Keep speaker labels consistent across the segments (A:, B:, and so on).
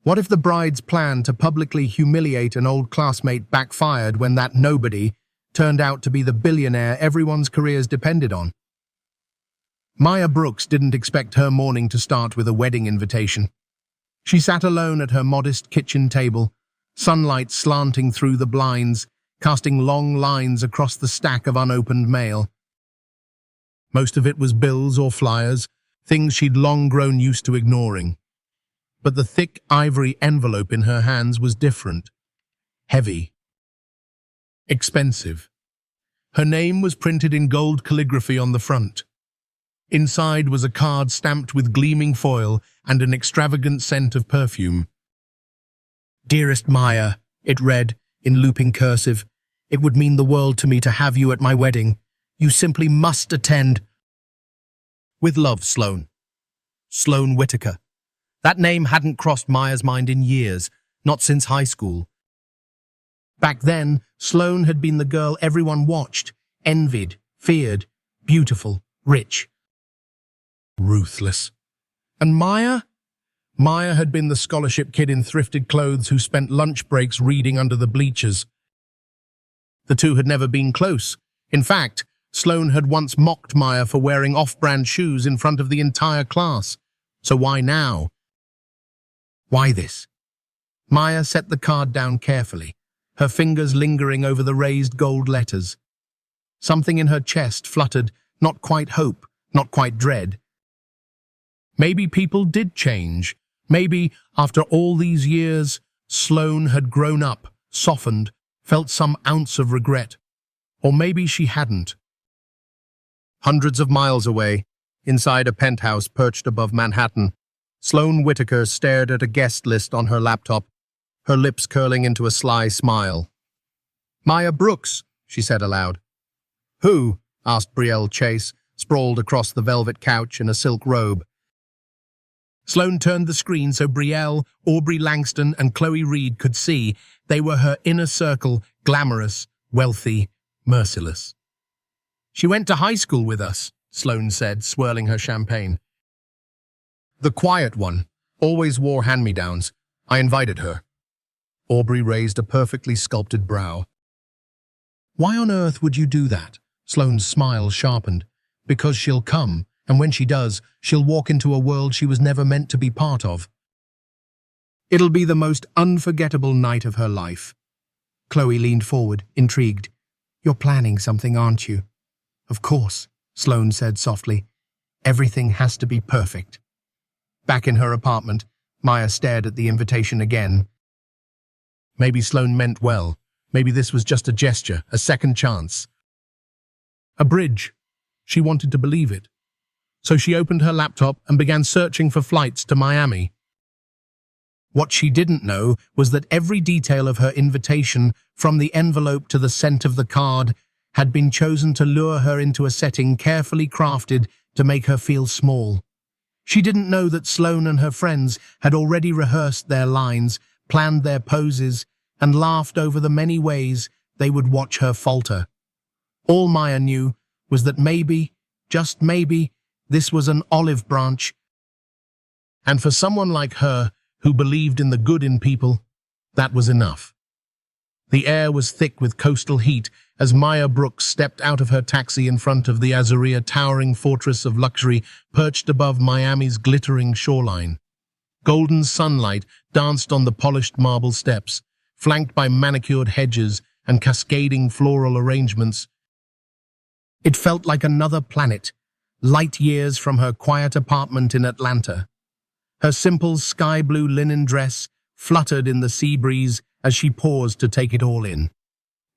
A: What if the bride's plan to publicly humiliate an old classmate backfired when that nobody turned out to be the billionaire everyone's careers depended on? Maya Brooks didn't expect her morning to start with a wedding invitation. She sat alone at her modest kitchen table, sunlight slanting through the blinds, casting long lines across the stack of unopened mail. Most of it was bills or flyers, things she'd long grown used to ignoring. But the thick ivory envelope in her hands was different. Heavy. Expensive. Her name was printed in gold calligraphy on the front. Inside was a card stamped with gleaming foil and an extravagant scent of perfume. "Dearest Maya," it read, in looping cursive, "it would mean the world to me to have you at my wedding. You simply must attend. With love, Sloane." Sloane Whitaker. That name hadn't crossed Maya's mind in years, not since high school. Back then, Sloane had been the girl everyone watched, envied, feared, beautiful, rich. Ruthless. And Maya? Maya had been the scholarship kid in thrifted clothes who spent lunch breaks reading under the bleachers. The two had never been close. In fact, Sloane had once mocked Maya for wearing off-brand shoes in front of the entire class. So why now? Why this? Maya set the card down carefully, her fingers lingering over the raised gold letters. Something in her chest fluttered, not quite hope, not quite dread. Maybe people did change. Maybe, after all these years, Sloane had grown up, softened, felt some ounce of regret. Or maybe she hadn't. Hundreds of miles away, inside a penthouse perched above Manhattan, Sloane Whitaker stared at a guest list on her laptop, her lips curling into a sly smile. "Maya Brooks," she said aloud. "Who?" asked Brielle Chase, sprawled across the velvet couch in a silk robe. Sloane turned the screen so Brielle, Aubrey Langston, and Chloe Reed could see they were her inner circle, glamorous, wealthy, merciless. "She went to high school with us," Sloane said, swirling her champagne. "The quiet one, always wore hand-me-downs. I invited her." Aubrey raised a perfectly sculpted brow. "Why on earth would you do that?" Sloane's smile sharpened. "Because she'll come, and when she does, she'll walk into a world she was never meant to be part of. It'll be the most unforgettable night of her life." Chloe leaned forward, intrigued. "You're planning something, aren't you?" "Of course," Sloane said softly. "Everything has to be perfect." Back in her apartment, Maya stared at the invitation again. Maybe Sloane meant well. Maybe this was just a gesture, a second chance. A bridge. She wanted to believe it. So she opened her laptop and began searching for flights to Miami. What she didn't know was that every detail of her invitation, from the envelope to the scent of the card, had been chosen to lure her into a setting carefully crafted to make her feel small. She didn't know that Sloane and her friends had already rehearsed their lines, planned their poses, and laughed over the many ways they would watch her falter. All Maya knew was that maybe, just maybe, this was an olive branch. And for someone like her, who believed in the good in people, that was enough. The air was thick with coastal heat as Maya Brooks stepped out of her taxi in front of the Azuria towering fortress of luxury perched above Miami's glittering shoreline. Golden sunlight danced on the polished marble steps, flanked by manicured hedges and cascading floral arrangements. It felt like another planet, light years from her quiet apartment in Atlanta. Her simple sky-blue linen dress fluttered in the sea breeze as she paused to take it all in.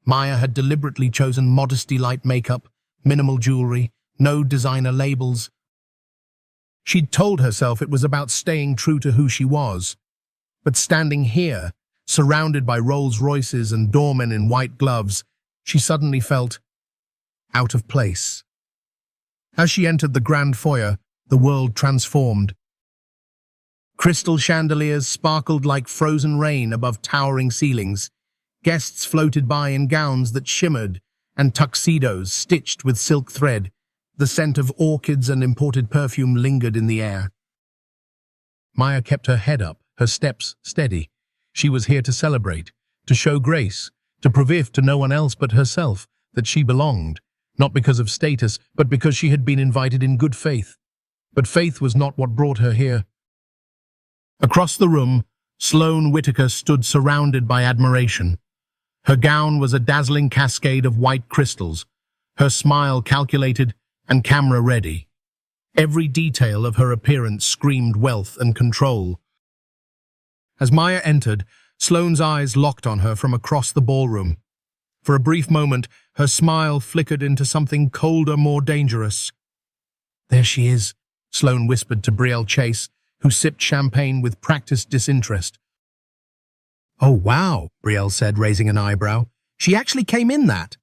A: Maya had deliberately chosen modesty-light makeup, minimal jewelry, no designer labels. She'd told herself it was about staying true to who she was. But standing here, surrounded by Rolls-Royces and doormen in white gloves, she suddenly felt out of place. As she entered the grand foyer, the world transformed. Crystal chandeliers sparkled like frozen rain above towering ceilings. Guests floated by in gowns that shimmered, and tuxedos stitched with silk thread. The scent of orchids and imported perfume lingered in the air. Maya kept her head up, her steps steady. She was here to celebrate, to show grace, to prove to no one else but herself that she belonged, not because of status, but because she had been invited in good faith. But faith was not what brought her here. Across the room, Sloane Whitaker stood surrounded by admiration. Her gown was a dazzling cascade of white crystals, her smile calculated and camera-ready. Every detail of her appearance screamed wealth and control. As Maya entered, Sloane's eyes locked on her from across the ballroom. For a brief moment, her smile flickered into something colder, more dangerous. "There she is," Sloane whispered to Brielle Chase, who sipped champagne with practiced disinterest. "Oh, wow," Brielle said, raising an eyebrow. "She actually came in that."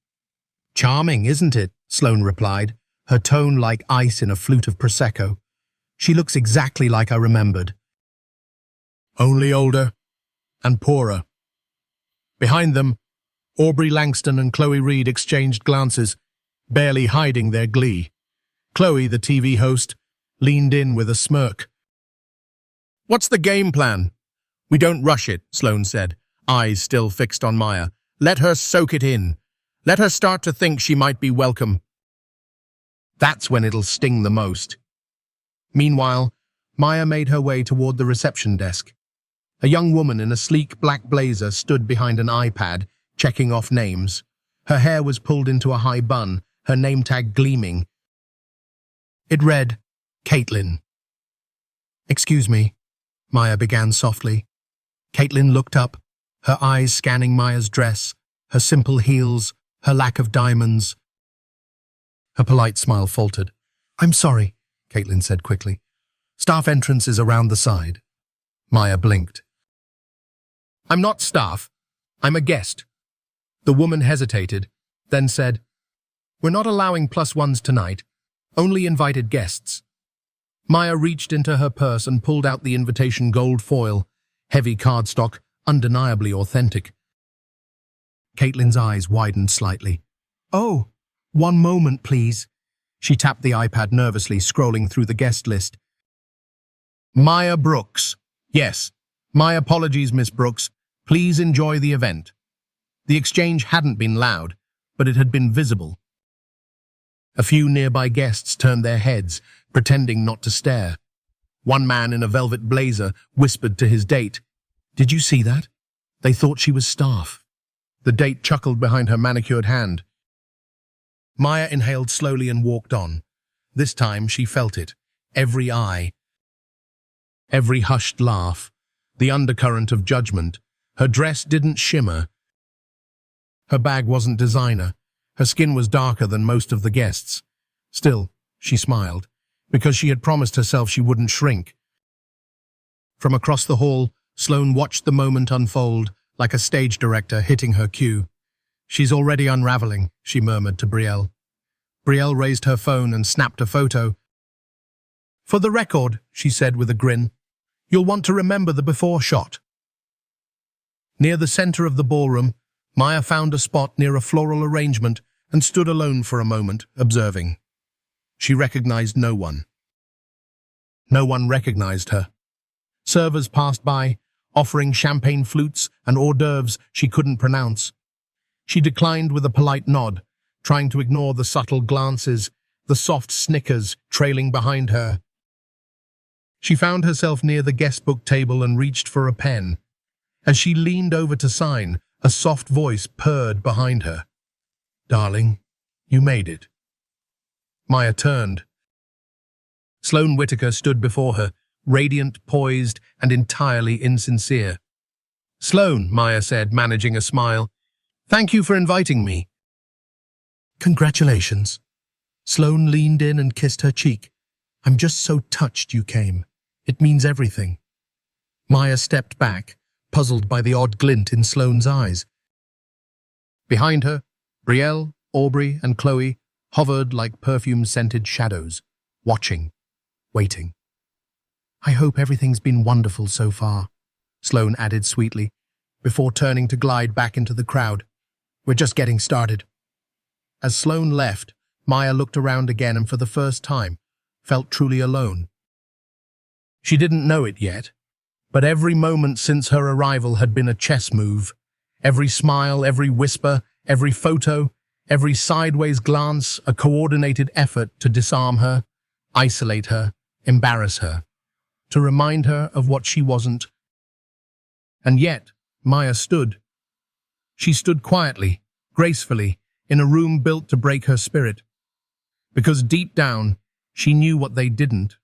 A: "Charming, isn't it?" Sloane replied, her tone like ice in a flute of Prosecco. "She looks exactly like I remembered." "Only older and poorer." Behind them, Aubrey Langston and Chloe Reed exchanged glances, barely hiding their glee. Chloe, the TV host, leaned in with a smirk. "What's the game plan?" "We don't rush it," Sloane said, eyes still fixed on Maya. "Let her soak it in. Let her start to think she might be welcome. That's when it'll sting the most." Meanwhile, Maya made her way toward the reception desk. A young woman in a sleek black blazer stood behind an iPad, checking off names. Her hair was pulled into a high bun, her name tag gleaming. It read, "Caitlin." "Excuse me," Maya began softly. Caitlin looked up, her eyes scanning Maya's dress, her simple heels, her lack of diamonds. Her polite smile faltered. "I'm sorry," Caitlin said quickly. "Staff entrance is around the side." Maya blinked. "I'm not staff. I'm a guest." The woman hesitated, then said, "We're not allowing +1s tonight, only invited guests." Maya reached into her purse and pulled out the invitation gold foil, heavy cardstock, undeniably authentic. Caitlin's eyes widened slightly. "Oh, one moment, please." She tapped the iPad nervously, scrolling through the guest list. "Maya Brooks. Yes, my apologies, Miss Brooks. Please enjoy the event." The exchange hadn't been loud, but it had been visible. A few nearby guests turned their heads, pretending not to stare. One man in a velvet blazer whispered to his date, "Did you see that? They thought she was staff." The date chuckled behind her manicured hand. Maya inhaled slowly and walked on. This time she felt it, every eye, every hushed laugh, the undercurrent of judgment. Her dress didn't shimmer. Her bag wasn't designer. Her skin was darker than most of the guests. Still, she smiled, because she had promised herself she wouldn't shrink. From across the hall, Sloane watched the moment unfold, like a stage director hitting her cue. "She's already unraveling," she murmured to Brielle. Brielle raised her phone and snapped a photo. "For the record," she said with a grin, "you'll want to remember the before shot." Near the center of the ballroom, Maya found a spot near a floral arrangement and stood alone for a moment, observing. She recognized no one. No one recognized her. Servers passed by, offering champagne flutes and hors d'oeuvres she couldn't pronounce. She declined with a polite nod, trying to ignore the subtle glances, the soft snickers trailing behind her. She found herself near the guestbook table and reached for a pen. As she leaned over to sign, a soft voice purred behind her. "Darling, you made it." Maya turned. Sloane Whitaker stood before her, radiant, poised, and entirely insincere. "Sloane," Maya said, managing a smile, "thank you for inviting me." "Congratulations." Sloane leaned in and kissed her cheek. "I'm just so touched you came. It means everything." Maya stepped back, puzzled by the odd glint in Sloane's eyes. Behind her, Brielle, Aubrey, and Chloe hovered like perfume-scented shadows, watching, waiting. "I hope everything's been wonderful so far," Sloane added sweetly, before turning to glide back into the crowd. "We're just getting started." As Sloane left, Maya looked around again and for the first time felt truly alone. She didn't know it yet, But every moment since her arrival had been a chess move. Every smile, every whisper, every photo, every sideways glance, a coordinated effort to disarm her, isolate her, embarrass her, to remind her of what she wasn't. And yet, Maya stood. She stood quietly, gracefully, in a room built to break her spirit. Because deep down, she knew what they didn't.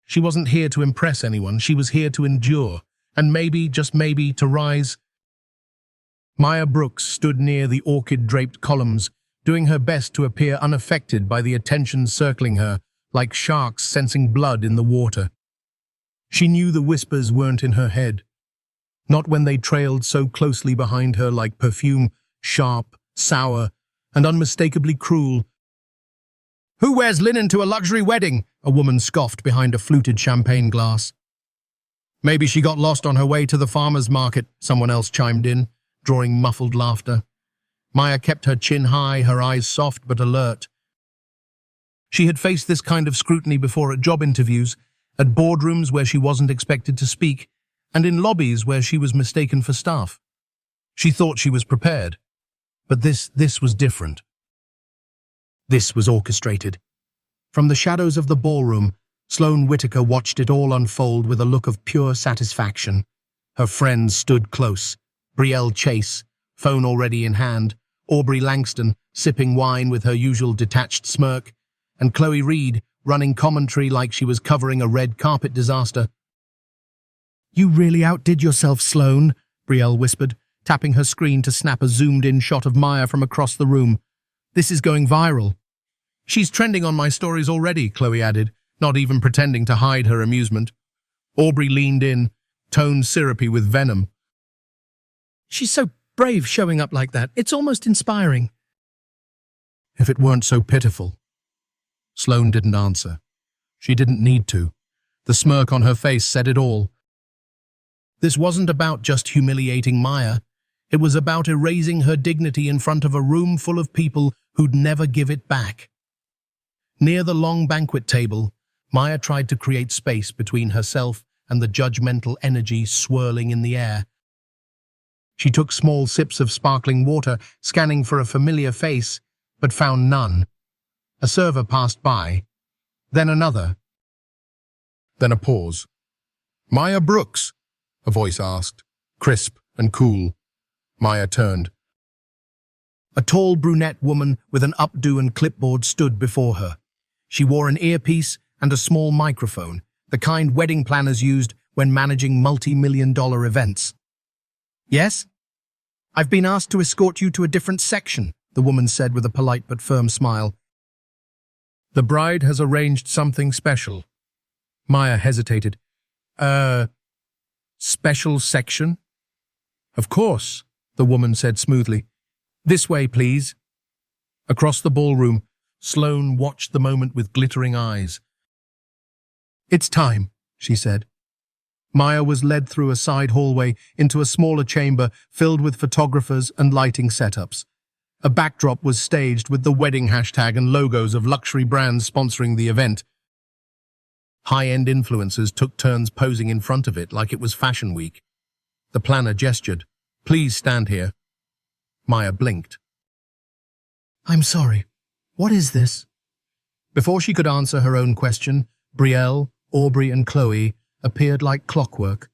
A: She wasn't here to impress anyone, she was here to endure, and maybe, just maybe, to rise. Maya Brooks stood near the orchid-draped columns, doing her best to appear unaffected by the attention circling her, like sharks sensing blood in the water. She knew the whispers weren't in her head. Not when they trailed so closely behind her like perfume, sharp, sour, and unmistakably cruel. "Who wears linen to a luxury wedding?" a woman scoffed behind a fluted champagne glass. "Maybe she got lost on her way to the farmer's market," someone else chimed in, drawing muffled laughter. Maya kept her chin high, her eyes soft but alert. She had faced this kind of scrutiny before at job interviews, at boardrooms where she wasn't expected to speak, and in lobbies where she was mistaken for staff. She thought she was prepared. But this was different. This was orchestrated. From the shadows of the ballroom, Sloane Whitaker watched it all unfold with a look of pure satisfaction. Her friends stood close. Brielle Chase, phone already in hand, Aubrey Langston, sipping wine with her usual detached smirk, and Chloe Reed, running commentary like she was covering a red carpet disaster. "You really outdid yourself, Sloane," Brielle whispered, tapping her screen to snap a zoomed-in shot of Maya from across the room. "This is going viral." "She's trending on my stories already," Chloe added, not even pretending to hide her amusement. Aubrey leaned in, tone syrupy with venom. "She's so brave showing up like that. It's almost inspiring." "If it weren't so pitiful." Sloane didn't answer. She didn't need to. The smirk on her face said it all. This wasn't about just humiliating Maya. It was about erasing her dignity in front of a room full of people who'd never give it back. Near the long banquet table, Maya tried to create space between herself and the judgmental energy swirling in the air. She took small sips of sparkling water, scanning for a familiar face, but found none. A server passed by, then another. Then a pause. "Maya Brooks?" a voice asked, crisp and cool. Maya turned. A tall brunette woman with an updo and clipboard stood before her. She wore an earpiece and a small microphone, the kind wedding planners used when managing multi-million-dollar events. "Yes? I've been asked to escort you to a different section," the woman said with a polite but firm smile. "The bride has arranged something special." Maya hesitated. Special section?" "Of course," the woman said smoothly. "This way, please." Across the ballroom, Sloane watched the moment with glittering eyes. "It's time," she said. Maya was led through a side hallway into a smaller chamber filled with photographers and lighting setups. A backdrop was staged with the wedding hashtag and logos of luxury brands sponsoring the event. High-end influencers took turns posing in front of it like it was Fashion Week. The planner gestured. "Please stand here." Maya blinked. "I'm sorry. What is this?" Before she could answer her own question, Brielle, Aubrey, and Chloe appeared like clockwork,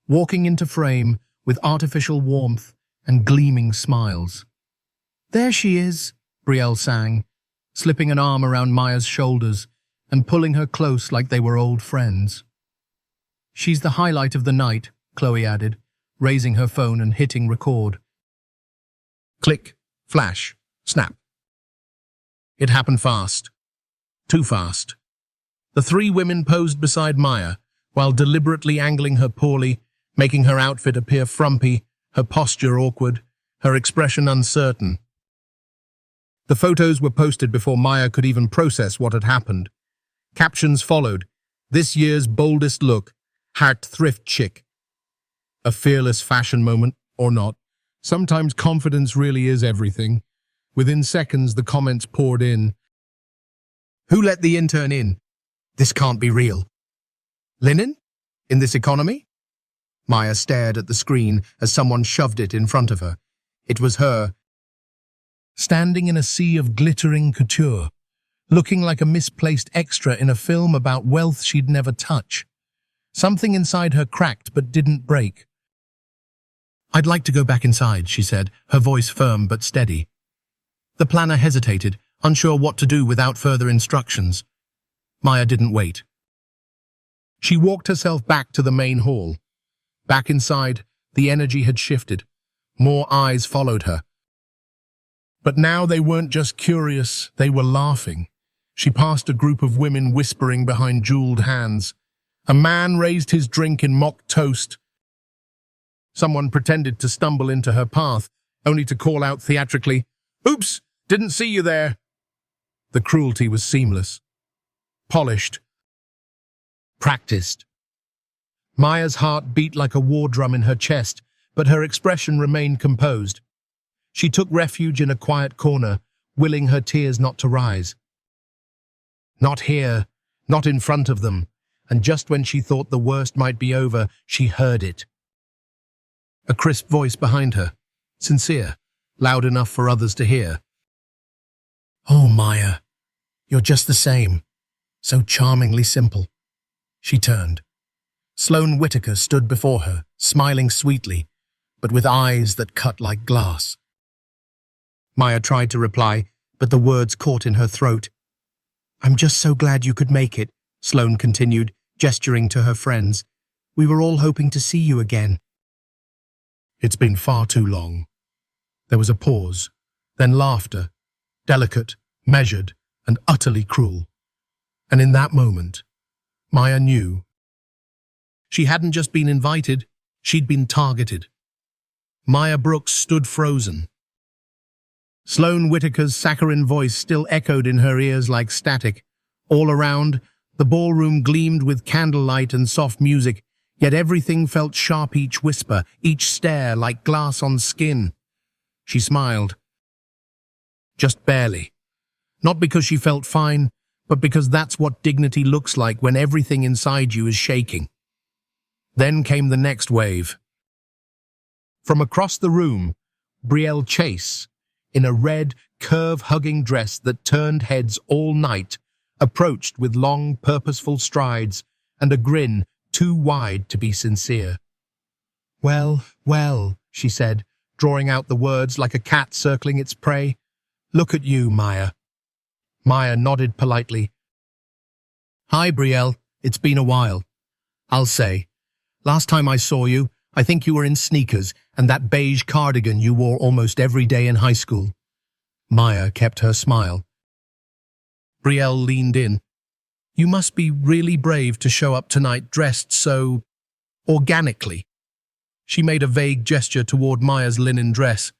A: walking into frame with artificial warmth and gleaming smiles. "There she is," Brielle sang, slipping an arm around Maya's shoulders and pulling her close like they were old friends. "She's the highlight of the night," Chloe added, raising her phone and hitting record. Click, flash, snap. It happened fast. Too fast. The three women posed beside Maya, while deliberately angling her poorly, making her outfit appear frumpy, her posture awkward, her expression uncertain. The photos were posted before Maya could even process what had happened. Captions followed. "This year's boldest look, Heart Thrift Chick." A fearless fashion moment, or not. Sometimes confidence really is everything. Within seconds, the comments poured in. "Who let the intern in? This can't be real." "Linen? In this economy? Maya stared at the screen as someone shoved it in front of her. It was her, standing in a sea of glittering couture, looking like a misplaced extra in a film about wealth she'd never touch. Something inside her cracked but didn't break. "I'd like to go back inside," she said, her voice firm but steady. The planner hesitated, unsure what to do without further instructions. Maya didn't wait. She walked herself back to the main hall. Back inside, the energy had shifted. More eyes followed her. But now they weren't just curious, they were laughing. She passed a group of women whispering behind jeweled hands. A man raised his drink in mock toast. Someone pretended to stumble into her path, only to call out theatrically, "Oops, didn't see you there." The cruelty was seamless. Polished. Practiced. Maya's heart beat like a war drum in her chest, but her expression remained composed. She took refuge in a quiet corner, willing her tears not to rise. Not here, not in front of them, and just when she thought the worst might be over, she heard it. A crisp voice behind her, sincere, loud enough for others to hear. "Oh, Maya, you're just the same, so charmingly simple." She turned. Sloane Whitaker stood before her, smiling sweetly, but with eyes that cut like glass. Maya tried to reply, but the words caught in her throat. "I'm just so glad you could make it," Sloane continued, gesturing to her friends. "We were all hoping to see you again." "It's been far too long." There was a pause, then laughter, delicate, measured, and utterly cruel. And in that moment, Maya knew. She hadn't just been invited, she'd been targeted. Maya Brooks stood frozen. Sloane Whitaker's saccharine voice still echoed in her ears like static. All around, the ballroom gleamed with candlelight and soft music, yet everything felt sharp, each whisper, each stare like glass on skin. She smiled. Just barely. Not because she felt fine, but because that's what dignity looks like when everything inside you is shaking. Then came the next wave. From across the room, Brielle Chase, in a red, curve-hugging dress that turned heads all night, approached with long, purposeful strides and a grin too wide to be sincere. "Well, well," she said, drawing out the words like a cat circling its prey. "Look at you, Maya." Maya nodded politely. "Hi, Brielle. It's been a while. I'll say. Last time I saw you, I think you were in sneakers and that beige cardigan you wore almost every day in high school." Maya kept her smile. Brielle leaned in. "You must be really brave to show up tonight dressed so organically." She made a vague gesture toward Maya's linen dress.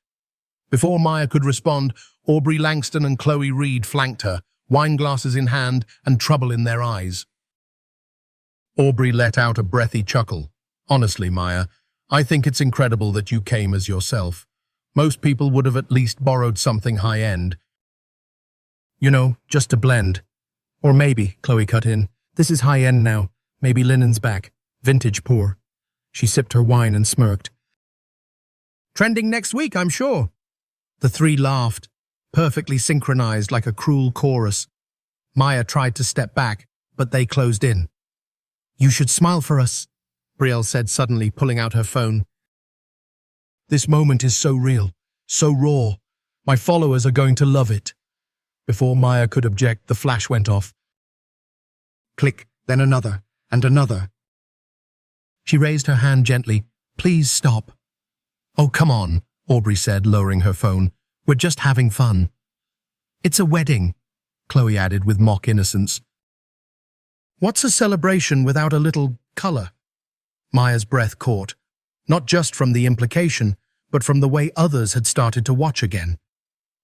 A: Before Maya could respond, Aubrey Langston and Chloe Reed flanked her, wine glasses in hand and trouble in their eyes. Aubrey let out a breathy chuckle. "Honestly, Maya, I think it's incredible that you came as yourself. Most people would have at least borrowed something high-end. You know, just to blend." "Or maybe," Chloe cut in, "this is high-end now. Maybe linen's back. Vintage poor." She sipped her wine and smirked. "Trending next week, I'm sure." The three laughed, perfectly synchronized like a cruel chorus. Maya tried to step back, but they closed in. "You should smile for us," Brielle said suddenly, pulling out her phone. "This moment is so real, so raw. My followers are going to love it." Before Maya could object, the flash went off. Click, then another, and another. She raised her hand gently. "Please stop." "Oh, come on," Aubrey said, lowering her phone. "We're just having fun." "It's a wedding," Chloe added with mock innocence. "What's a celebration without a little color?" Maya's breath caught, not just from the implication, but from the way others had started to watch again.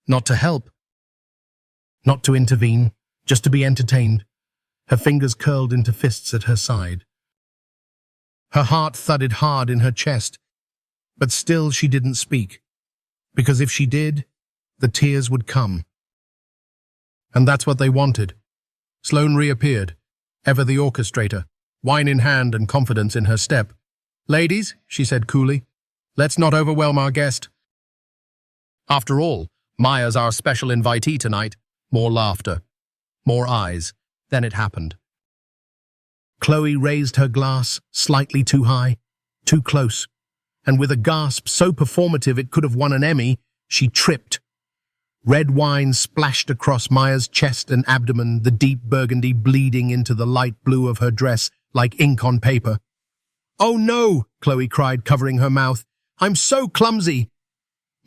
A: Not to help. Not to intervene, just to be entertained. Her fingers curled into fists at her side. Her heart thudded hard in her chest, but still she didn't speak, because if she did, the tears would come. And that's what they wanted. Sloane reappeared, ever the orchestrator, wine in hand and confidence in her step. "Ladies," she said coolly, "let's not overwhelm our guest. After all, Maya's our special invitee tonight." More laughter. More eyes. Then it happened. Chloe raised her glass slightly too high, too close, and with a gasp so performative it could have won an Emmy, she tripped. Red wine splashed across Maya's chest and abdomen, the deep burgundy bleeding into the light blue of her dress like ink on paper. "Oh no!" Chloe cried, covering her mouth. "I'm so clumsy!"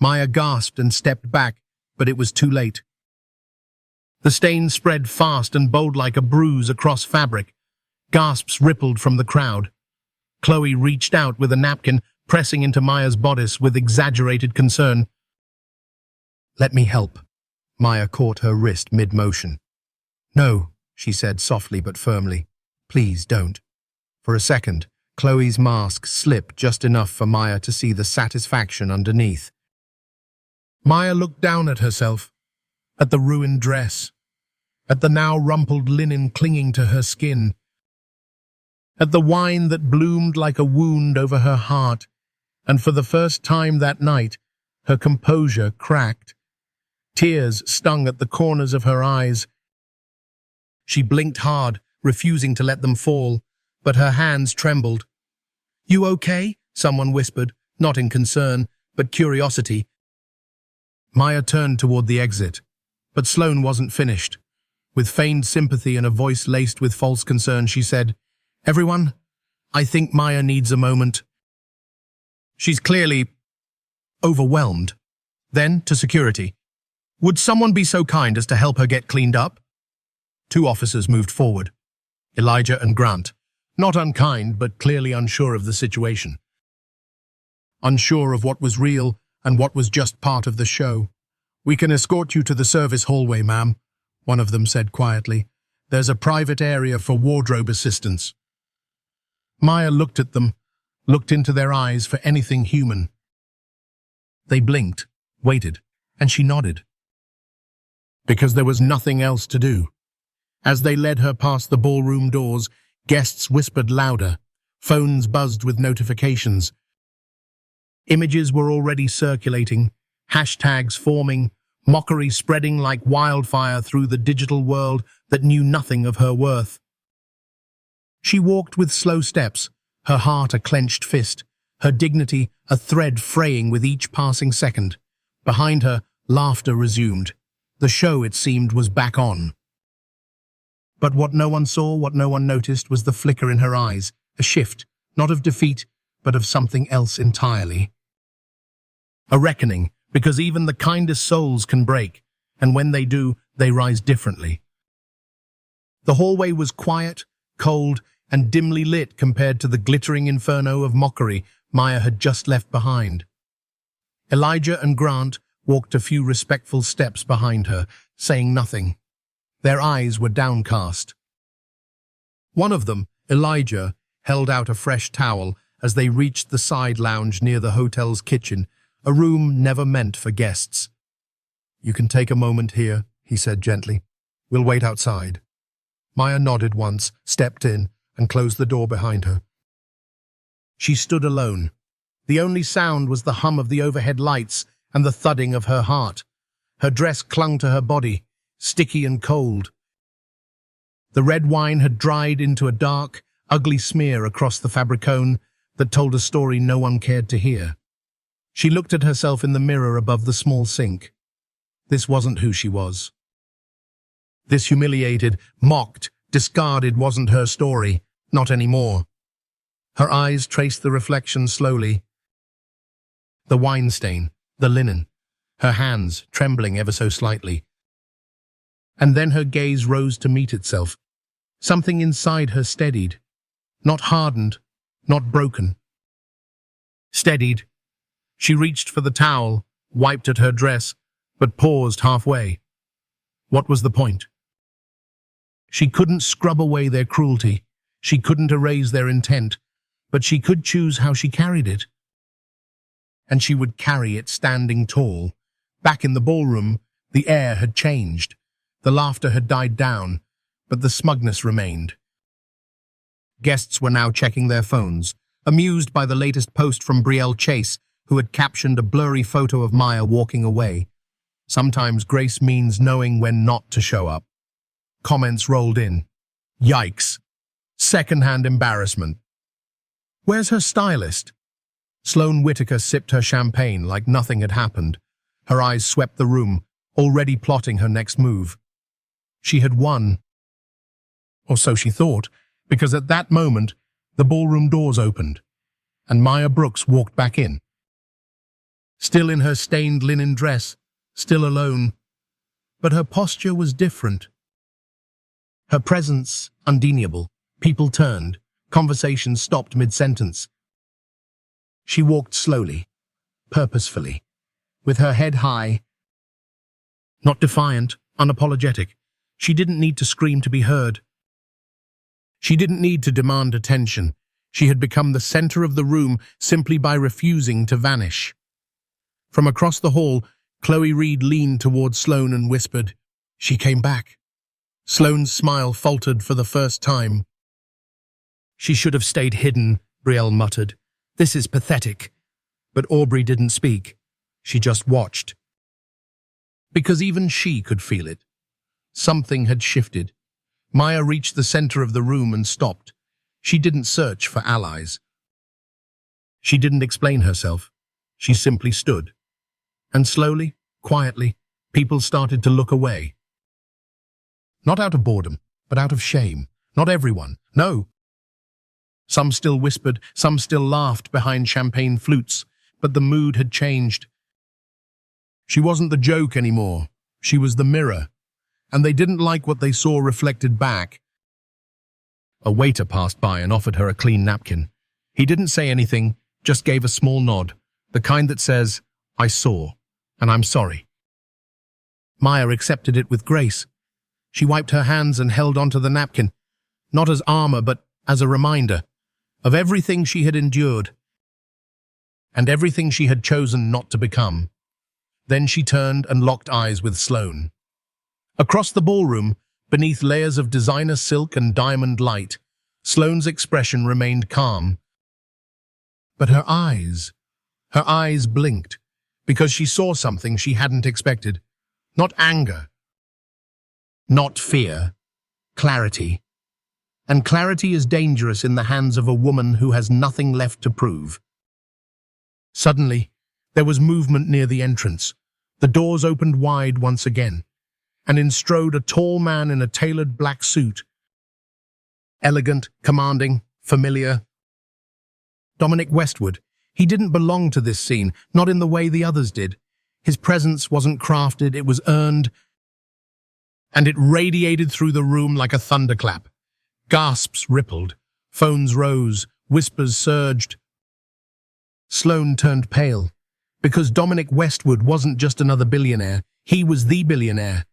A: Maya gasped and stepped back, but it was too late. The stain spread fast and bold like a bruise across fabric. Gasps rippled from the crowd. Chloe reached out with a napkin, pressing into Maya's bodice with exaggerated concern. "Let me help." Maya caught her wrist mid-motion. "No," she said softly but firmly. "Please don't." For a second, Chloe's mask slipped just enough for Maya to see the satisfaction underneath. Maya looked down at herself, at the ruined dress, at the now rumpled linen clinging to her skin, at the wine that bloomed like a wound over her heart, and for the first time that night, her composure cracked. Tears stung at the corners of her eyes. She blinked hard, refusing to let them fall, but her hands trembled. "You okay?" someone whispered, not in concern, but curiosity. Maya turned toward the exit, but Sloane wasn't finished. With feigned sympathy and a voice laced with false concern, she said, "Everyone, I think Maya needs a moment. She's clearly overwhelmed." Then, to security, "Would someone be so kind as to help her get cleaned up?" Two officers moved forward, Elijah and Grant, not unkind but clearly unsure of the situation. Unsure of what was real and what was just part of the show. "We can escort you to the service hallway, ma'am," one of them said quietly. "There's a private area for wardrobe assistance." Maya looked at them, looked into their eyes for anything human. They blinked, waited, and she nodded. Because there was nothing else to do. As they led her past the ballroom doors, guests whispered louder, phones buzzed with notifications. Images were already circulating, hashtags forming, mockery spreading like wildfire through the digital world that knew nothing of her worth. She walked with slow steps, her heart a clenched fist, her dignity a thread fraying with each passing second. Behind her, laughter resumed. The show, it seemed, was back on. But what no one saw, what no one noticed, was the flicker in her eyes, a shift, not of defeat, but of something else entirely. A reckoning, because even the kindest souls can break, and when they do, they rise differently. The hallway was quiet, cold, and dimly lit compared to the glittering inferno of mockery Maya had just left behind. Elijah and Grant walked a few respectful steps behind her, saying nothing. Their eyes were downcast. One of them, Elijah, held out a fresh towel as they reached the side lounge near the hotel's kitchen, a room never meant for guests. "You can take a moment here," he said gently. "We'll wait outside." Maya nodded once, stepped in, and closed the door behind her. She stood alone. The only sound was the hum of the overhead lights and the thudding of her heart. Her dress clung to her body, sticky and cold. The red wine had dried into a dark, ugly smear across the fabricone that told a story no one cared to hear. She looked at herself in the mirror above the small sink. This wasn't who she was. This humiliated, mocked, discarded wasn't her story, not anymore. Her eyes traced the reflection slowly. The wine stain, the linen, her hands trembling ever so slightly. And then her gaze rose to meet itself. Something inside her steadied, not hardened, not broken. Steadied. She reached for the towel, wiped at her dress, but paused halfway. What was the point? She couldn't scrub away their cruelty. She couldn't erase their intent, but she could choose how she carried it. And she would carry it standing tall. Back in the ballroom, the air had changed. The laughter had died down, but the smugness remained. Guests were now checking their phones, amused by the latest post from Brielle Chase, who had captioned a blurry photo of Maya walking away. Sometimes grace means knowing when not to show up. Comments rolled in. Yikes. Second-hand embarrassment. Where's her stylist? Sloane Whitaker sipped her champagne like nothing had happened. Her eyes swept the room, already plotting her next move. She had won. Or so she thought, because at that moment, the ballroom doors opened, and Maya Brooks walked back in. Still in her stained linen dress, still alone, but her posture was different. Her presence undeniable. People turned. Conversation stopped mid-sentence. She walked slowly, purposefully, with her head high. Not defiant, unapologetic. She didn't need to scream to be heard. She didn't need to demand attention. She had become the center of the room simply by refusing to vanish. From across the hall, Chloe Reed leaned toward Sloane and whispered, "She came back." Sloane's smile faltered for the first time. "She should have stayed hidden," Brielle muttered. "This is pathetic." But Aubrey didn't speak. She just watched. Because even she could feel it. Something had shifted. Maya reached the center of the room and stopped. She didn't search for allies. She didn't explain herself. She simply stood. And slowly, quietly, people started to look away. Not out of boredom, but out of shame. Not everyone, no. Some still whispered, some still laughed behind champagne flutes, but the mood had changed. She wasn't the joke anymore. She was the mirror, and they didn't like what they saw reflected back. A waiter passed by and offered her a clean napkin. He didn't say anything, just gave a small nod, the kind that says, "I saw, and I'm sorry." Maya accepted it with grace. She wiped her hands and held onto the napkin, not as armor, but as a reminder of everything she had endured and everything she had chosen not to become. Then she turned and locked eyes with Sloane. Across the ballroom, beneath layers of designer silk and diamond light, Sloane's expression remained calm. But her eyes blinked, because she saw something she hadn't expected. Not anger, not fear, clarity. And clarity is dangerous in the hands of a woman who has nothing left to prove. Suddenly, there was movement near the entrance. The doors opened wide once again, and in strode a tall man in a tailored black suit. Elegant, commanding, familiar. Dominic Westwood. He didn't belong to this scene, not in the way the others did. His presence wasn't crafted, it was earned, and it radiated through the room like a thunderclap. Gasps rippled, phones rose, whispers surged. Sloane turned pale, because Dominic Westwood wasn't just another billionaire, he was the billionaire.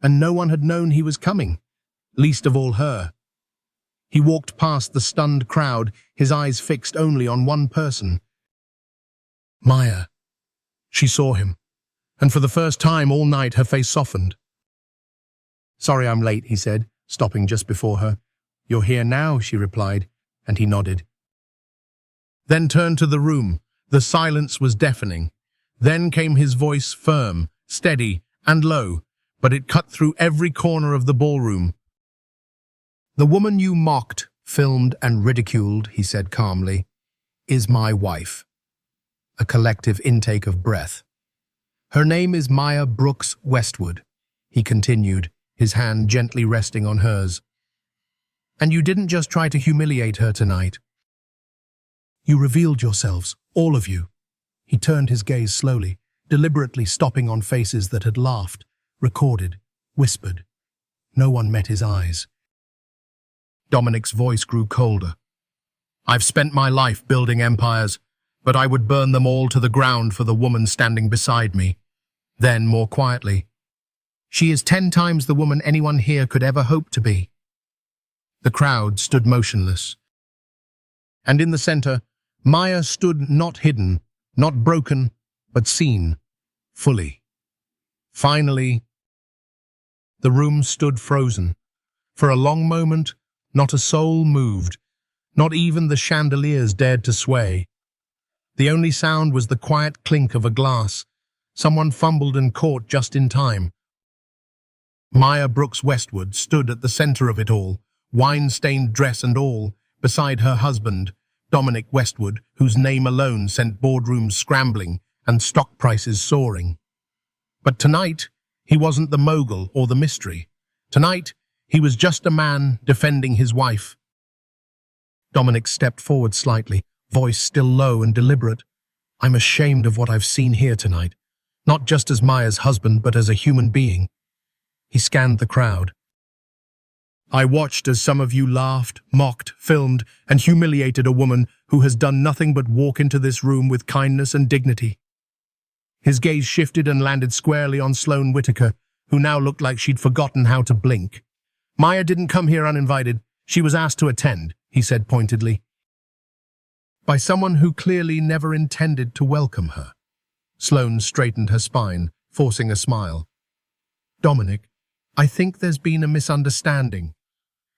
A: And no one had known he was coming, least of all her. He walked past the stunned crowd, his eyes fixed only on one person. Maya. She saw him, and for the first time all night her face softened. "Sorry I'm late," he said, stopping just before her. "You're here now," she replied, and he nodded. Then turned to the room. The silence was deafening. Then came his voice, firm, steady, and low, but it cut through every corner of the ballroom. "The woman you mocked, filmed, and ridiculed," he said calmly, "is my wife." A collective intake of breath. "Her name is Maya Brooks Westwood," he continued, his hand gently resting on hers. "And you didn't just try to humiliate her tonight. You revealed yourselves, all of you." He turned his gaze slowly, deliberately stopping on faces that had laughed, recorded, whispered. No one met his eyes. Dominic's voice grew colder. "I've spent my life building empires, but I would burn them all to the ground for the woman standing beside me." Then, more quietly, "She is 10 times the woman anyone here could ever hope to be." The crowd stood motionless. And in the center, Maya stood not hidden, not broken, but seen, fully. Finally, the room stood frozen. For a long moment, Not a soul moved. Not even the chandeliers dared to sway. The only sound was the quiet clink of a glass. Someone fumbled and caught just in time. Maya Brooks Westwood stood at the center of it all, wine-stained dress and all, beside her husband, Dominic Westwood, whose name alone sent boardrooms scrambling and stock prices soaring. But tonight, he wasn't the mogul or the mystery. Tonight, he was just a man defending his wife. Dominic stepped forward slightly, voice still low and deliberate. "I'm ashamed of what I've seen here tonight, not just as Maya's husband, but as a human being." He scanned the crowd. "I watched as some of you laughed, mocked, filmed, and humiliated a woman who has done nothing but walk into this room with kindness and dignity." His gaze shifted and landed squarely on Sloane Whitaker, who now looked like she'd forgotten how to blink. "Maya didn't come here uninvited. She was asked to attend," he said pointedly. "By someone who clearly never intended to welcome her." Sloane straightened her spine, forcing a smile. "Dominic, I think there's been a misunderstanding."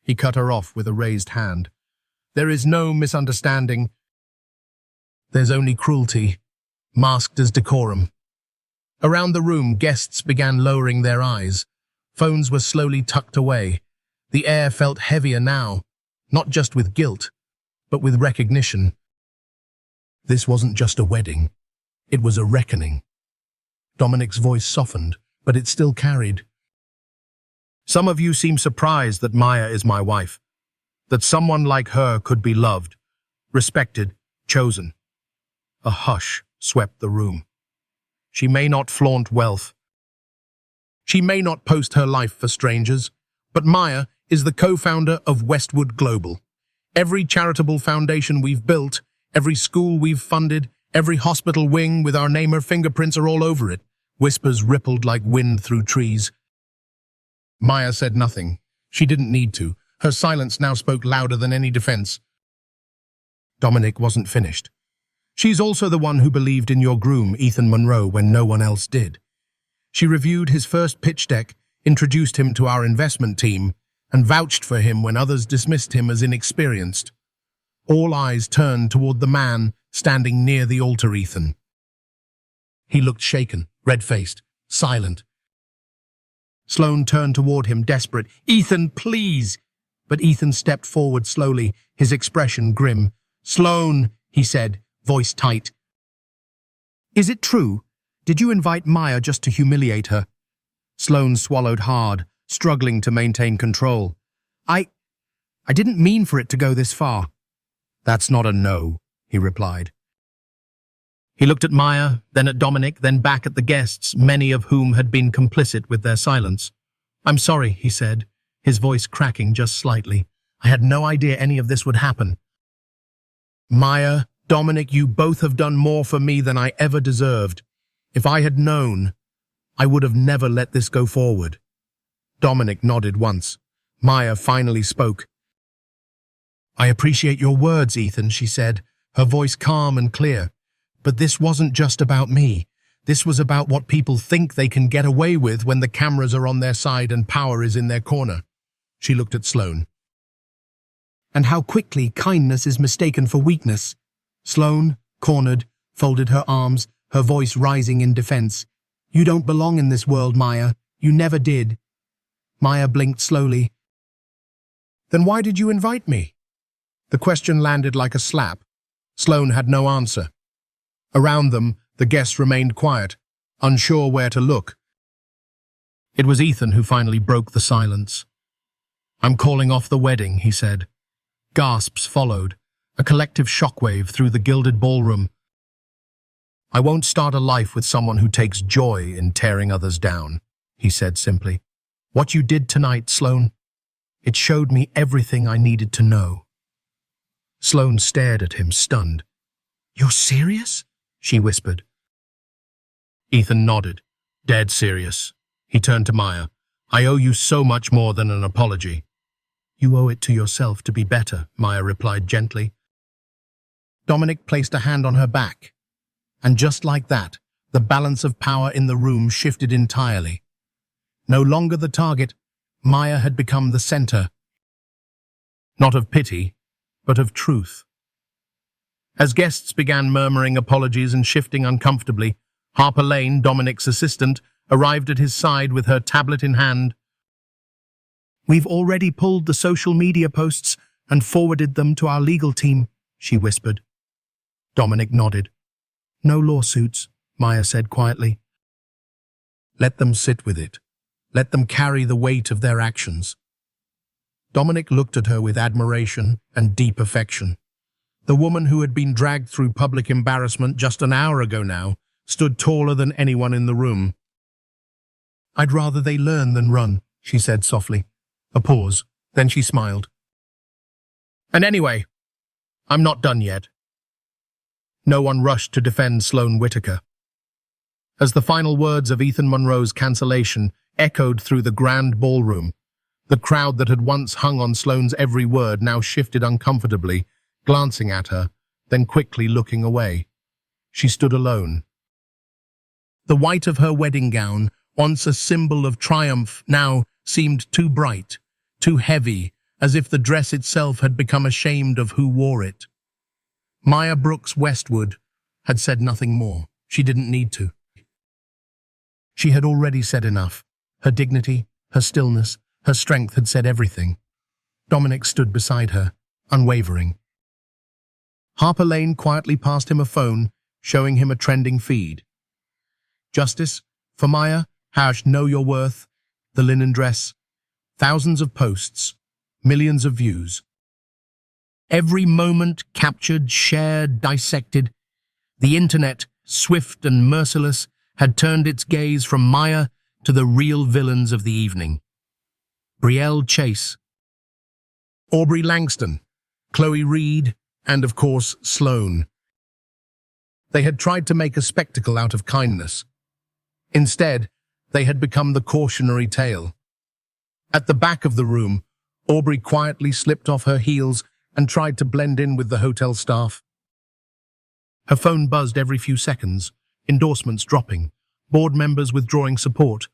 A: He cut her off with a raised hand. "There is no misunderstanding. There's only cruelty, masked as decorum." Around the room, guests began lowering their eyes. Phones were slowly tucked away. The air felt heavier now, not just with guilt, but with recognition. This wasn't just a wedding. It was a reckoning. Dominic's voice softened, but it still carried. "Some of you seem surprised that Maya is my wife, that someone like her could be loved, respected, chosen." A hush swept the room. "She may not flaunt wealth. She may not post her life for strangers, but Maya is the co-founder of Westwood Global. Every charitable foundation we've built, every school we've funded, every hospital wing with our name or fingerprints are all over it." Whispers rippled like wind through trees. Maya said nothing. She didn't need to. Her silence now spoke louder than any defense. Dominic wasn't finished. "She's also the one who believed in your groom, Ethan Monroe, when no one else did. She reviewed his first pitch deck, introduced him to our investment team, and vouched for him when others dismissed him as inexperienced." All eyes turned toward the man standing near the altar, Ethan. He looked shaken, red-faced, silent. Sloane turned toward him, desperate. "Ethan, please!" But Ethan stepped forward slowly, his expression grim. "Sloane," he said, voice tight. "Is it true? Did you invite Maya just to humiliate her?" Sloane swallowed hard, struggling to maintain control. I didn't mean for it to go this far." "That's not a no," he replied. He looked at Maya, then at Dominic, then back at the guests, many of whom had been complicit with their silence. "I'm sorry," he said, his voice cracking just slightly. "I had no idea any of this would happen. Maya, Dominic, you both have done more for me than I ever deserved. If I had known, I would have never let this go forward." Dominic nodded once. Maya finally spoke. "I appreciate your words, Ethan," she said, her voice calm and clear. "But this wasn't just about me. This was about what people think they can get away with when the cameras are on their side and power is in their corner." She looked at Sloane. "And how quickly kindness is mistaken for weakness." Sloane, cornered, folded her arms, her voice rising in defense. "You don't belong in this world, Maya. You never did." Maya blinked slowly. "Then why did you invite me?" The question landed like a slap. Sloane had no answer. Around them, the guests remained quiet, unsure where to look. It was Ethan who finally broke the silence. "I'm calling off the wedding," he said. Gasps followed, a collective shockwave through the gilded ballroom. "I won't start a life with someone who takes joy in tearing others down," he said simply. "What you did tonight, Sloane, it showed me everything I needed to know." Sloane stared at him, stunned. "You're serious?" she whispered. Ethan nodded, dead serious. He turned to Maya. "I owe you so much more than an apology." "You owe it to yourself to be better," Maya replied gently. Dominic placed a hand on her back. And just like that, the balance of power in the room shifted entirely. No longer the target, Maya had become the center. not of pity, but of truth. As guests began murmuring apologies and shifting uncomfortably, Harper Lane, Dominic's assistant, arrived at his side with her tablet in hand. "We've already pulled the social media posts and forwarded them to our legal team," she whispered. Dominic nodded. "No lawsuits," Maya said quietly. "Let them sit with it. Let them carry the weight of their actions." Dominic looked at her with admiration and deep affection. The woman who had been dragged through public embarrassment just an hour ago now stood taller than anyone in the room. "I'd rather they learn than run," she said softly. A pause, then she smiled. "And anyway, I'm not done yet." No one rushed to defend Sloane Whitaker. As the final words of Ethan Monroe's cancellation echoed through the grand ballroom, the crowd that had once hung on Sloane's every word now shifted uncomfortably, glancing at her, then quickly looking away. She stood alone. The white of her wedding gown, once a symbol of triumph, now seemed too bright, too heavy, as if the dress itself had become ashamed of who wore it. Maya Brooks Westwood had said nothing more. She didn't need to. She had already said enough. Her dignity, her stillness, her strength had said everything. Dominic stood beside her, unwavering. Harper Lane quietly passed him a phone, showing him a trending feed. "Justice for Maya, #know your worth, the linen dress, thousands of posts, millions of views. Every moment captured, shared, dissected. The internet, swift and merciless, had turned its gaze from Maya to the real villains of the evening. Brielle Chase, Aubrey Langston, Chloe Reed, and of course Sloane. They had tried to make a spectacle out of kindness. Instead, they had become the cautionary tale. At the back of the room, Aubrey quietly slipped off her heels and tried to blend in with the hotel staff. Her phone buzzed every few seconds, endorsements dropping, board members withdrawing support,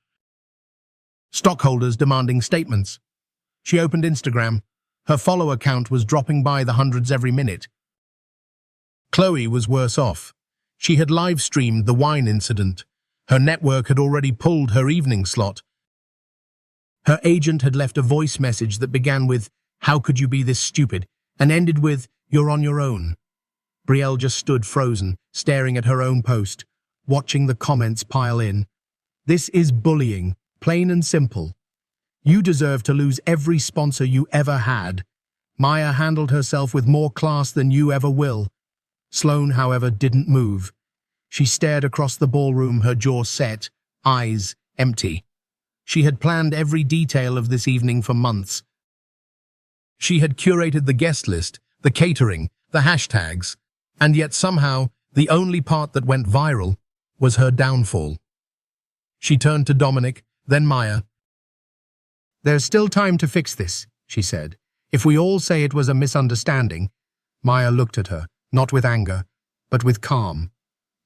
A: stockholders demanding statements. She opened Instagram. Her follower count was dropping by the hundreds every minute. Chloe was worse off. She had live-streamed the wine incident. Her network had already pulled her evening slot. Her agent had left a voice message that began with, "How could you be this stupid?" and ended with, "You're on your own." Brielle just stood frozen, staring at her own post, watching the comments pile in. "This is bullying, plain and simple. You deserve to lose every sponsor you ever had. Maya handled herself with more class than you ever will." Sloane, however, didn't move. She stared across the ballroom, her jaw set, eyes empty. She had planned every detail of this evening for months. She had curated the guest list, the catering, the hashtags, and yet somehow the only part that went viral was her downfall. She turned to Dominic, then Maya. "There's still time to fix this," she said. "If we all say it was a misunderstanding." Maya looked at her, not with anger, but with calm.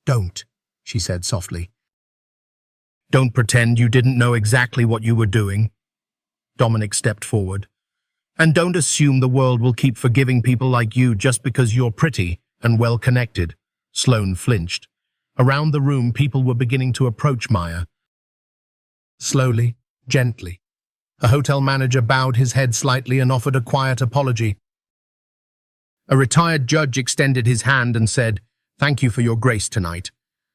A: "Don't," she said softly. "Don't pretend you didn't know exactly what you were doing." Dominic stepped forward. "And don't assume the world will keep forgiving people like you just because you're pretty and well-connected." Sloane flinched. Around the room, people were beginning to approach Maya. Slowly, gently. A hotel manager bowed his head slightly and offered a quiet apology. A retired judge extended his hand and said, "Thank you for your grace tonight."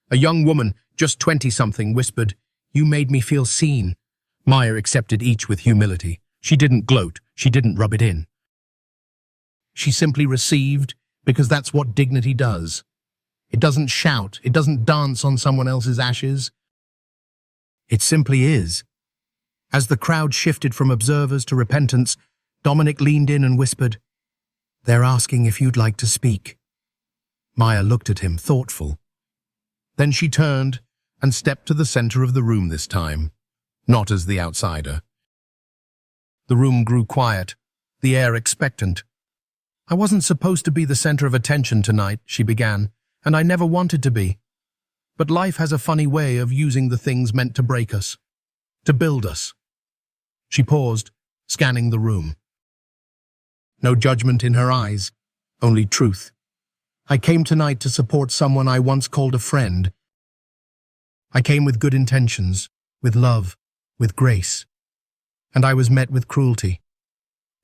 A: A young woman, just 20-something, whispered, "You made me feel seen." Maya accepted each with humility. She didn't gloat. She didn't rub it in. She simply received, because that's what dignity does. It doesn't shout. It doesn't dance on someone else's ashes. It simply is. As the crowd shifted from observers to repentants, Dominic leaned in and whispered, "They're asking if you'd like to speak." Maya looked at him, thoughtful. Then she turned and stepped to the center of the room this time, not as the outsider. The room grew quiet, the air expectant. "I wasn't supposed to be the center of attention tonight," she began, "and I never wanted to be. But life has a funny way of using the things meant to break us, to build us." She paused, scanning the room. no judgment in her eyes, only truth. I came tonight to support someone I once called a friend. I came with good intentions, with love, with grace. And I was met with cruelty.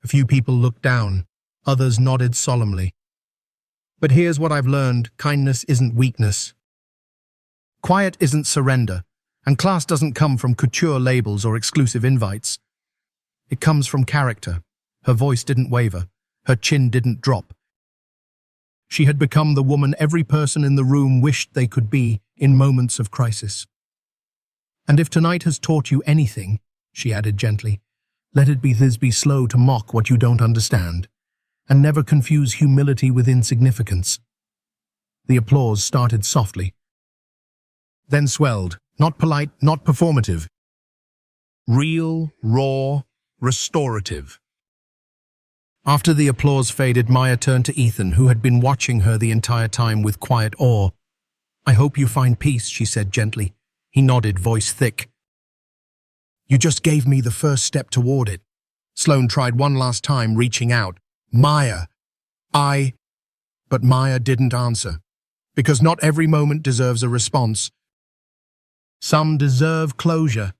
A: A few people looked down, others nodded solemnly. But here's what I've learned: kindness isn't weakness. Quiet isn't surrender, and class doesn't come from couture labels or exclusive invites. It comes from character. Her voice didn't waver, her chin didn't drop. She had become the woman every person in the room wished they could be in moments of crisis. And if tonight has taught you anything, she added gently, let it be this: be slow to mock what you don't understand, and never confuse humility with insignificance. The applause started softly, then swelled, not polite, not performative. Real, raw, restorative. After the applause faded, Maya turned to Ethan, who had been watching her the entire time with quiet awe. I hope you find peace, she said gently. He nodded, voice thick. You just gave me the first step toward it. Sloane tried one last time, reaching out. Maya, But Maya didn't answer, because not every moment deserves a response. Some deserve closure,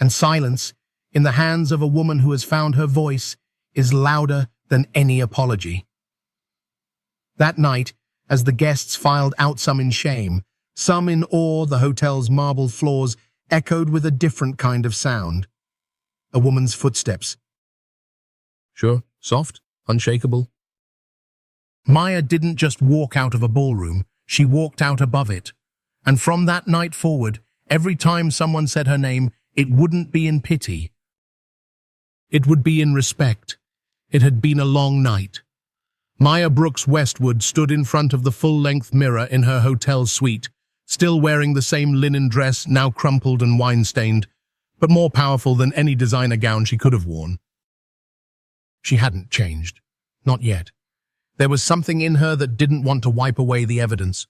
A: and silence, in the hands of a woman who has found her voice, is louder than any apology. That night, as the guests filed out, some in shame, some in awe, the hotel's marble floors echoed with a different kind of sound. A woman's footsteps. Sure, soft, unshakable. Maya didn't just walk out of a ballroom, she walked out above it. And from that night forward, every time someone said her name, it wouldn't be in pity. It would be in respect. It had been a long night. Maya Brooks Westwood stood in front of the full-length mirror in her hotel suite, still wearing the same linen dress, now crumpled and wine-stained, but more powerful than any designer gown she could have worn. She hadn't changed. Not yet. There was something in her that didn't want to wipe away the evidence.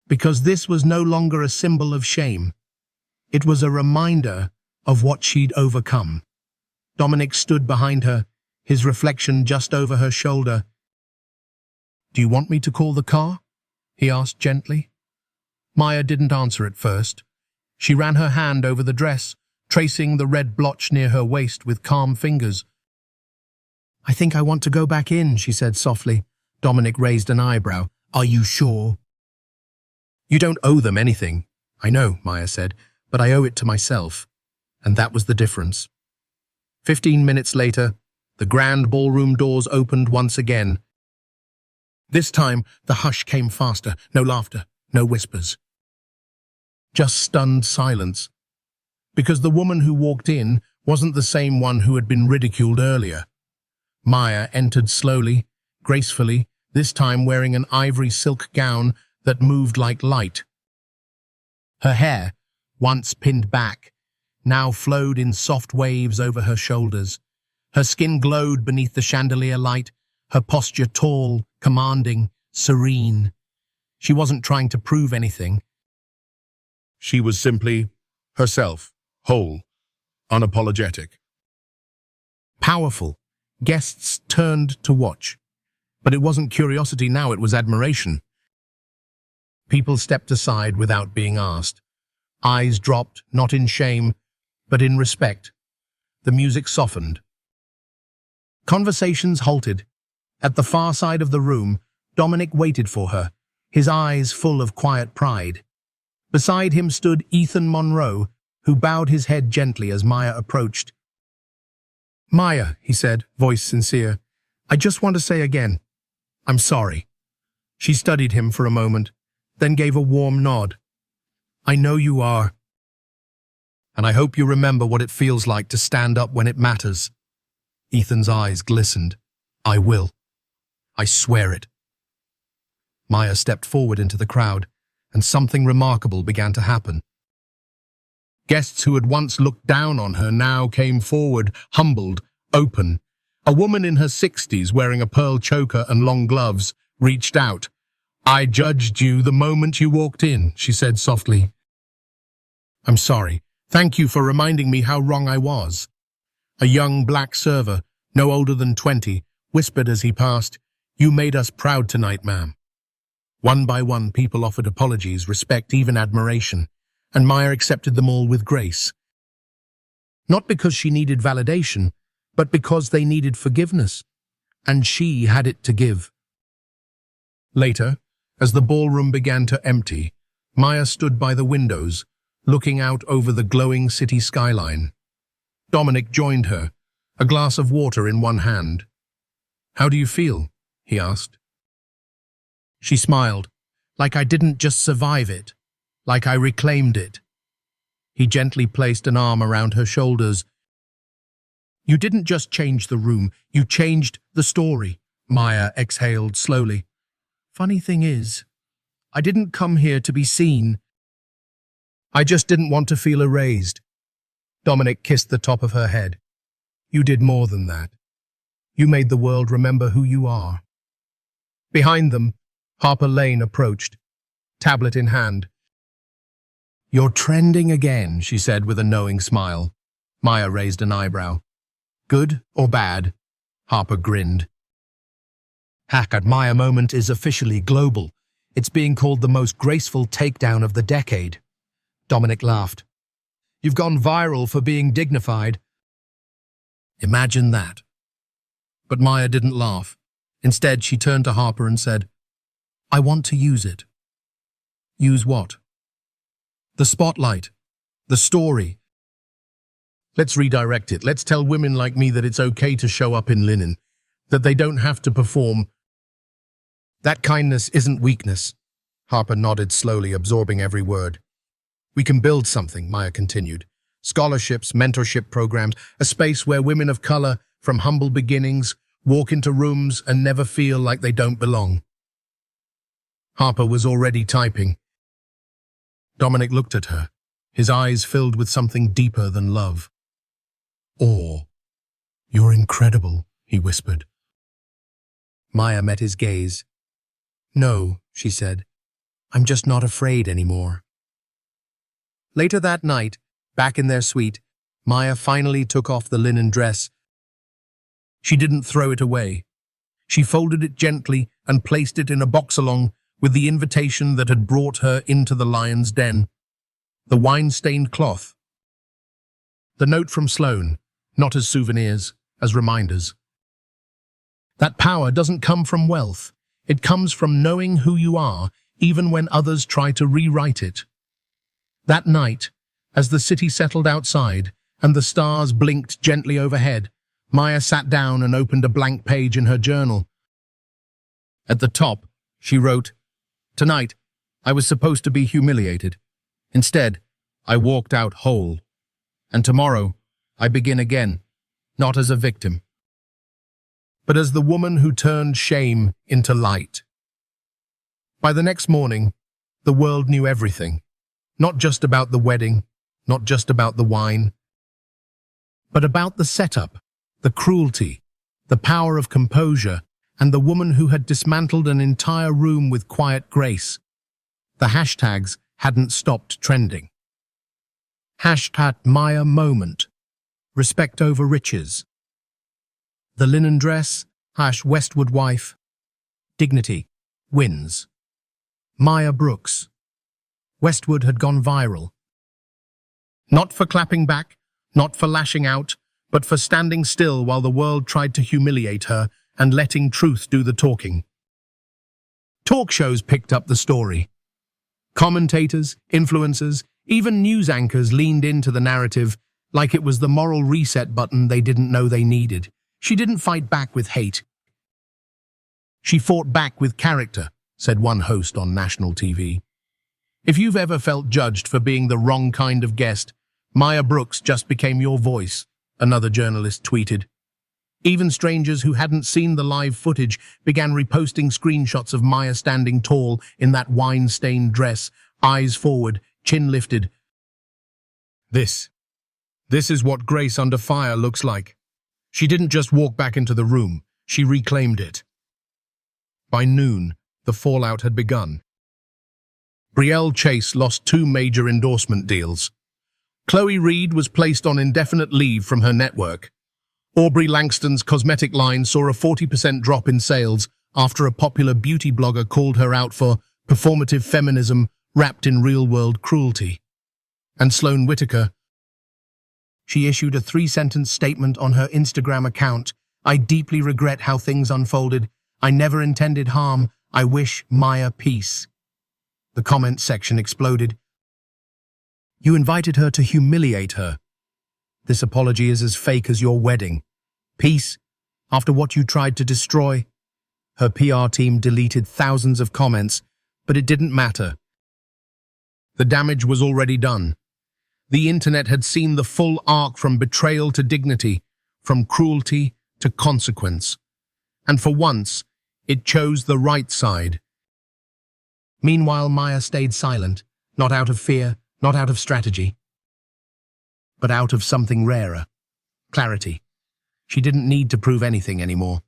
A: Because this was no longer a symbol of shame. It was a reminder of what she'd overcome. Dominic stood behind her, his reflection just over her shoulder. Do you want me to call the car? He asked gently. Maya didn't answer at first. She ran her hand over the dress, tracing the red blotch near her waist with calm fingers. I think I want to go back in, she said softly. Dominic raised an eyebrow. Are you sure? You don't owe them anything. I know, Maya said, but I owe it to myself. And that was the difference. 15 minutes later, the grand ballroom doors opened once again. This time, the hush came faster. No laughter, no whispers. Just stunned silence. Because the woman who walked in wasn't the same one who had been ridiculed earlier. Maya entered slowly, gracefully, this time wearing an ivory silk gown that moved like light. Her hair, once pinned back, now flowed in soft waves over her shoulders. Her skin glowed beneath the chandelier light, her posture tall, commanding, serene. She wasn't trying to prove anything. She was simply herself, whole, unapologetic. Powerful. Guests turned to watch. But it wasn't curiosity now, it was admiration. People stepped aside without being asked. Eyes dropped, not in shame, but in respect. The music softened. Conversations halted. At the far side of the room, Dominic waited for her, his eyes full of quiet pride. Beside him stood Ethan Monroe, who bowed his head gently as Maya approached. Maya, he said, voice sincere, I just want to say again, I'm sorry. She studied him for a moment, then gave a warm nod. I know you are. And I hope you remember what it feels like to stand up when it matters. Ethan's eyes glistened. I will. I swear it. Maya stepped forward into the crowd, and something remarkable began to happen. Guests who had once looked down on her now came forward, humbled, open. A woman in her 60s wearing a pearl choker and long gloves reached out. I judged you the moment you walked in, she said softly. I'm sorry. Thank you for reminding me how wrong I was. A young black server, no older than 20, whispered as he passed, "You made us proud tonight, ma'am." One by one, people offered apologies, respect, even admiration, and Maya accepted them all with grace. Not because she needed validation, but because they needed forgiveness, and she had it to give. Later, as the ballroom began to empty, Maya stood by the windows, looking out over the glowing city skyline. Dominic joined her, a glass of water in one hand. "How do you feel?" he asked. She smiled, like I didn't just survive it, like I reclaimed it. He gently placed an arm around her shoulders. "You didn't just change the room, you changed the story," Maya exhaled slowly. "Funny thing is, I didn't come here to be seen. I just didn't want to feel erased." Dominic kissed the top of her head. "You did more than that. You made the world remember who you are." Behind them, Harper Lane approached, tablet in hand. "You're trending again," she said with a knowing smile. Maya raised an eyebrow. "Good or bad?" Harper grinned. "Hack at Maya moment is officially global. It's being called the most graceful takedown of the decade." Dominic laughed. "You've gone viral for being dignified." "Imagine that." But Maya didn't laugh. Instead, she turned to Harper and said, "I want to use it." "Use what?" "The spotlight. The story. Let's redirect it. Let's tell women like me that it's okay to show up in linen, that they don't have to perform. That kindness isn't weakness." Harper nodded slowly, absorbing every word. "We can build something," Maya continued. "Scholarships, mentorship programs, a space where women of color, from humble beginnings, walk into rooms and never feel like they don't belong." Harper was already typing. Dominic looked at her, his eyes filled with something deeper than love. "Awe." "You're incredible," he whispered. Maya met his gaze. "No," she said. "I'm just not afraid anymore." Later that night, back in their suite, Maya finally took off the linen dress. She didn't throw it away. She folded it gently and placed it in a box along with the invitation that had brought her into the lion's den. The wine-stained cloth. The note from Sloane, not as souvenirs, as reminders. That power doesn't come from wealth. It comes from knowing who you are, even when others try to rewrite it. That night, as the city settled outside and the stars blinked gently overhead, Maya sat down and opened a blank page in her journal. At the top, she wrote, "Tonight, I was supposed to be humiliated. Instead, I walked out whole. And tomorrow, I begin again, not as a victim, but as the woman who turned shame into light." By the next morning, the world knew everything. Not just about the wedding, not just about the wine, but about the setup, the cruelty, the power of composure, and the woman who had dismantled an entire room with quiet grace. The hashtags hadn't stopped trending. Hashtag Maya moment. Respect over riches. The linen dress, Westwood wife. Dignity wins. Maya Brooks. Westwood had gone viral. Not for clapping back, not for lashing out, but for standing still while the world tried to humiliate her and letting truth do the talking. Talk shows picked up the story. Commentators, influencers, even news anchors leaned into the narrative like it was the moral reset button they didn't know they needed. She didn't fight back with hate. She fought back with character, said one host on national TV. If you've ever felt judged for being the wrong kind of guest, Maya Brooks just became your voice, another journalist tweeted. Even strangers who hadn't seen the live footage began reposting screenshots of Maya standing tall in that wine-stained dress, eyes forward, chin lifted. This is what Grace Under Fire looks like. She didn't just walk back into the room, she reclaimed it. By noon, the fallout had begun. Brielle Chase lost 2 major endorsement deals. Chloe Reed was placed on indefinite leave from her network. Aubrey Langston's cosmetic line saw a 40% drop in sales after a popular beauty blogger called her out for performative feminism wrapped in real-world cruelty. And Sloane Whitaker, she issued a 3-sentence statement on her Instagram account. "I deeply regret how things unfolded. I never intended harm. I wish Maya peace." The comment section exploded. "You invited her to humiliate her. This apology is as fake as your wedding. Peace, after what you tried to destroy." Her PR team deleted thousands of comments, but it didn't matter. The damage was already done. The internet had seen the full arc from betrayal to dignity, from cruelty to consequence. And for once, it chose the right side. Meanwhile, Maya stayed silent, not out of fear, not out of strategy, but out of something rarer: clarity. She didn't need to prove anything anymore.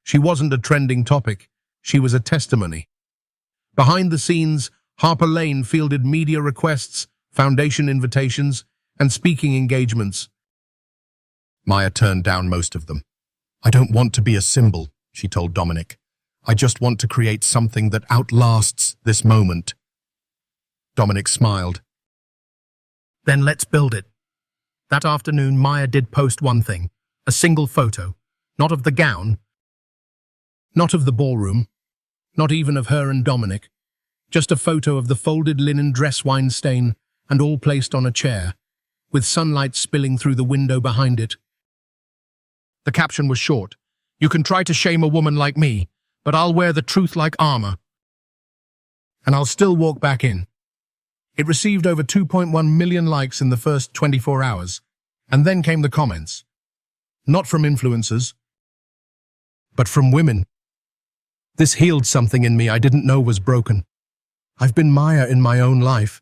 A: She wasn't a trending topic, she was a testimony. Behind the scenes, Harper Lane fielded media requests, foundation invitations, and speaking engagements. Maya turned down most of them. "I don't want to be a symbol," she told Dominic. "I just want to create something that outlasts this moment." Dominic smiled. "Then let's build it." That afternoon, Maya did post one thing: a single photo, not of the gown, not of the ballroom, not even of her and Dominic, just a photo of the folded linen dress wine stain, and all placed on a chair, with sunlight spilling through the window behind it. The caption was short: "You can try to shame a woman like me, but I'll wear the truth like armor. And I'll still walk back in." It received over 2.1 million likes in the first 24 hours, and then came the comments. Not from influencers, but from women. "This healed something in me I didn't know was broken. I've been Maya in my own life.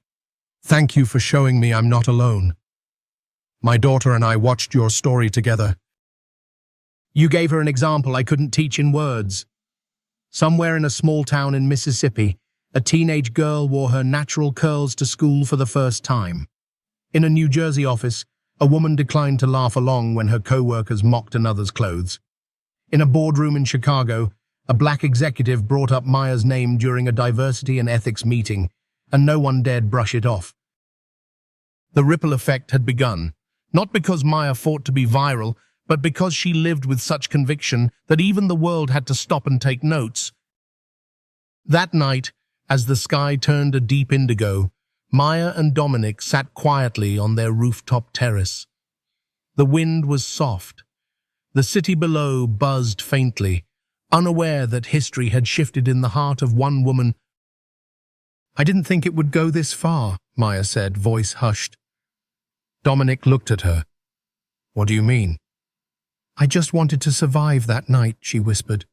A: Thank you for showing me I'm not alone. My daughter and I watched your story together. You gave her an example I couldn't teach in words." Somewhere in a small town in Mississippi, a teenage girl wore her natural curls to school for the first time. In a New Jersey office, a woman declined to laugh along when her co-workers mocked another's clothes. In a boardroom in Chicago, a black executive brought up Maya's name during a diversity and ethics meeting, and no one dared brush it off. The ripple effect had begun, not because Maya fought to be viral, but because she lived with such conviction that even the world had to stop and take notes. That night, as the sky turned a deep indigo, Maya and Dominic sat quietly on their rooftop terrace. The wind was soft. The city below buzzed faintly, unaware that history had shifted in the heart of one woman. "I didn't think it would go this far," Maya said, voice hushed. Dominic looked at her. "What do you mean?" "I just wanted to survive that night," she whispered.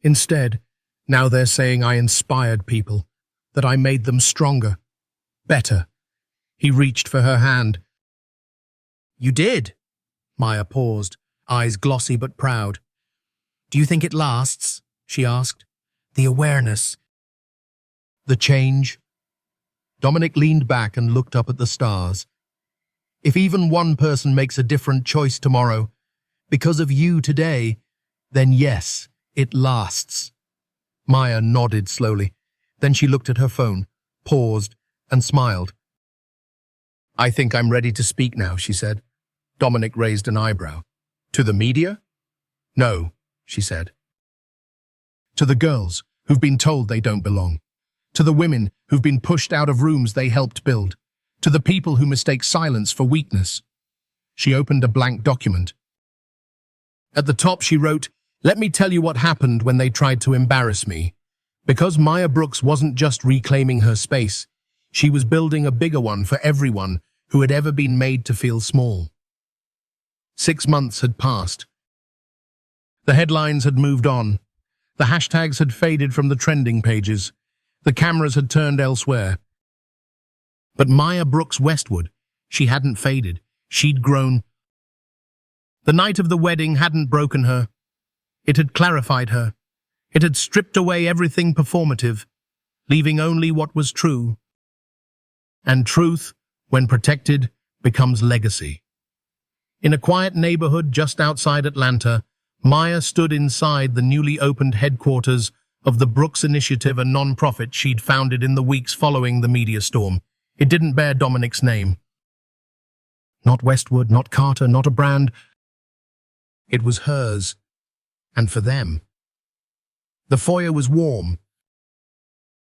A: "Instead, now they're saying I inspired people, that I made them stronger, better." He reached for her hand. "You did?" Maya paused, eyes glossy but proud. "Do you think it lasts?" she asked. "The awareness, the change?" Dominic leaned back and looked up at the stars. "If even one person makes a different choice tomorrow, because of you today, then yes, it lasts." Maya nodded slowly. Then she looked at her phone, paused, and smiled. "I think I'm ready to speak now," she said. Dominic raised an eyebrow. "To the media?" "No," she said. "To the girls who've been told they don't belong. To the women who've been pushed out of rooms they helped build. To the people who mistake silence for weakness." She opened a blank document. At the top she wrote, "Let me tell you what happened when they tried to embarrass me." Because Maya Brooks wasn't just reclaiming her space, she was building a bigger one for everyone who had ever been made to feel small. 6 months had passed. The headlines had moved on. The hashtags had faded from the trending pages. The cameras had turned elsewhere. But Maya Brooks Westwood, she hadn't faded. She'd grown. The night of the wedding hadn't broken her. It had clarified her. It had stripped away everything performative, leaving only what was true. And truth, when protected, becomes legacy. In a quiet neighborhood just outside Atlanta, Maya stood inside the newly opened headquarters of the Brooks Initiative, a non-profit she'd founded in the weeks following the media storm. It didn't bear Dominic's name. Not Westwood, not Carter, not a brand. It was hers, and for them. The foyer was warm.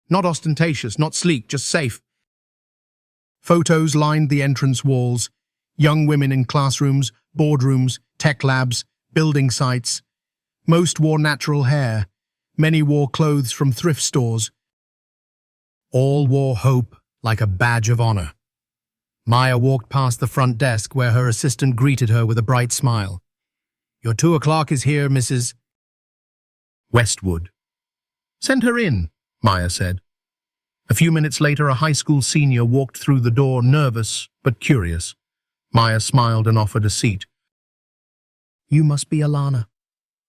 A: Not ostentatious, not sleek, just safe. Photos lined the entrance walls. Young women in classrooms, boardrooms, tech labs, building sites. Most wore natural hair. Many wore clothes from thrift stores. All wore hope like a badge of honor. Maya walked past the front desk where her assistant greeted her with a bright smile. "Your 2 o'clock is here, Mrs. Westwood." "Send her in," Maya said. A few minutes later, a high school senior walked through the door, nervous but curious. Maya smiled and offered a seat. "You must be Alana."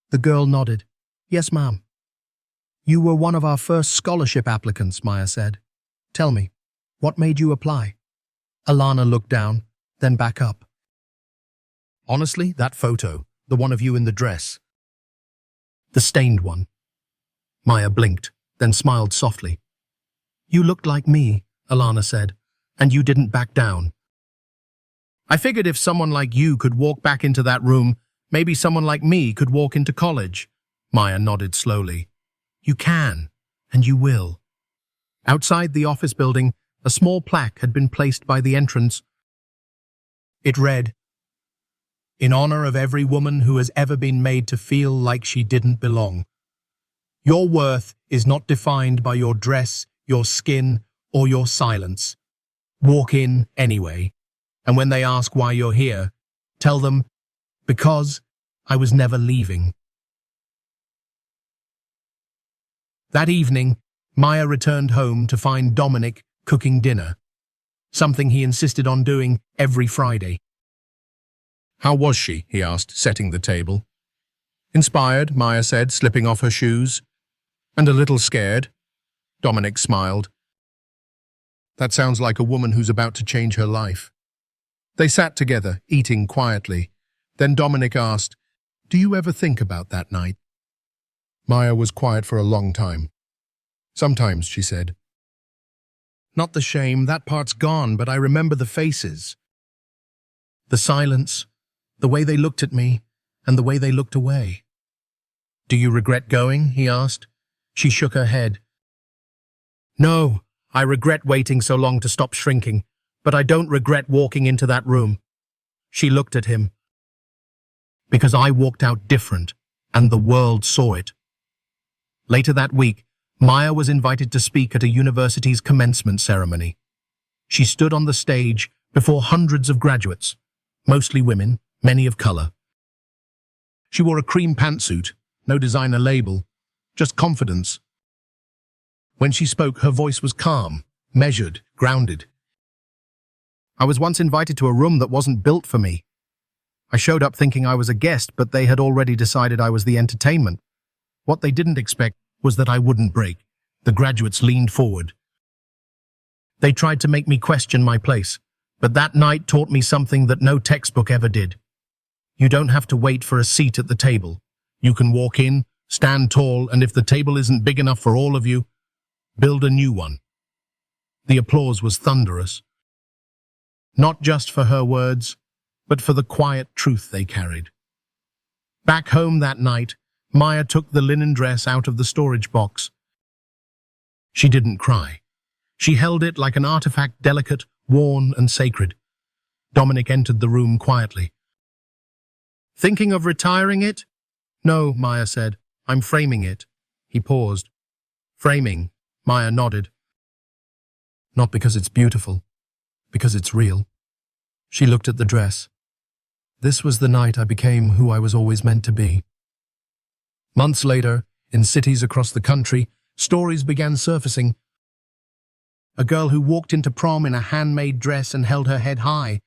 A: The girl nodded. "Yes, ma'am." "You were one of our first scholarship applicants," Maya said. "Tell me, what made you apply?" Alana looked down, then back up. "Honestly, that photo, the one of you in the dress." "The stained one." Maya blinked, then smiled softly. "You looked like me," Alana said, "and you didn't back down." "I figured if someone like you could walk back into that room, maybe someone like me could walk into college." Maya nodded slowly. "You can, and you will." Outside the office building, a small plaque had been placed by the entrance. It read, "In honor of every woman who has ever been made to feel like she didn't belong. Your worth is not defined by your dress, your skin, or your silence. Walk in anyway, and when they ask why you're here, tell them, because I was never leaving." That evening, Maya returned home to find Dominic cooking dinner, something he insisted on doing every Friday. "How was she?" he asked, setting the table. "Inspired," Maya said, slipping off her shoes. "And a little scared." Dominic smiled. "That sounds like a woman who's about to change her life." They sat together, eating quietly. Then Dominic asked, "Do you ever think about that night?" Maya was quiet for a long time. "Sometimes," she said. "Not the shame, that part's gone, but I remember the faces. The silence, the way they looked at me, and the way they looked away." "Do you regret going?" he asked. She shook her head. "No, I regret waiting so long to stop shrinking, but I don't regret walking into that room." She looked at him. "Because I walked out different, and the world saw it." Later that week, Maya was invited to speak at a university's commencement ceremony. She stood on the stage before hundreds of graduates, mostly women, many of color. She wore a cream pantsuit, no designer label, just confidence. When she spoke, her voice was calm, measured, grounded. "I was once invited to a room that wasn't built for me. I showed up thinking I was a guest, but they had already decided I was the entertainment. What they didn't expect was that I wouldn't break." The graduates leaned forward. "They tried to make me question my place, but that night taught me something that no textbook ever did. You don't have to wait for a seat at the table. You can walk in, stand tall, and if the table isn't big enough for all of you, build a new one." The applause was thunderous. Not just for her words, but for the quiet truth they carried. Back home that night, Maya took the linen dress out of the storage box. She didn't cry. She held it like an artifact, delicate, worn, and sacred. Dominic entered the room quietly. "Thinking of retiring it?" "No," Maya said. "I'm framing it." He paused. "Framing," Maya nodded. "Not because it's beautiful, because it's real." She looked at the dress. "This was the night I became who I was always meant to be." Months later, in cities across the country, stories began surfacing. A girl who walked into prom in a handmade dress and held her head high.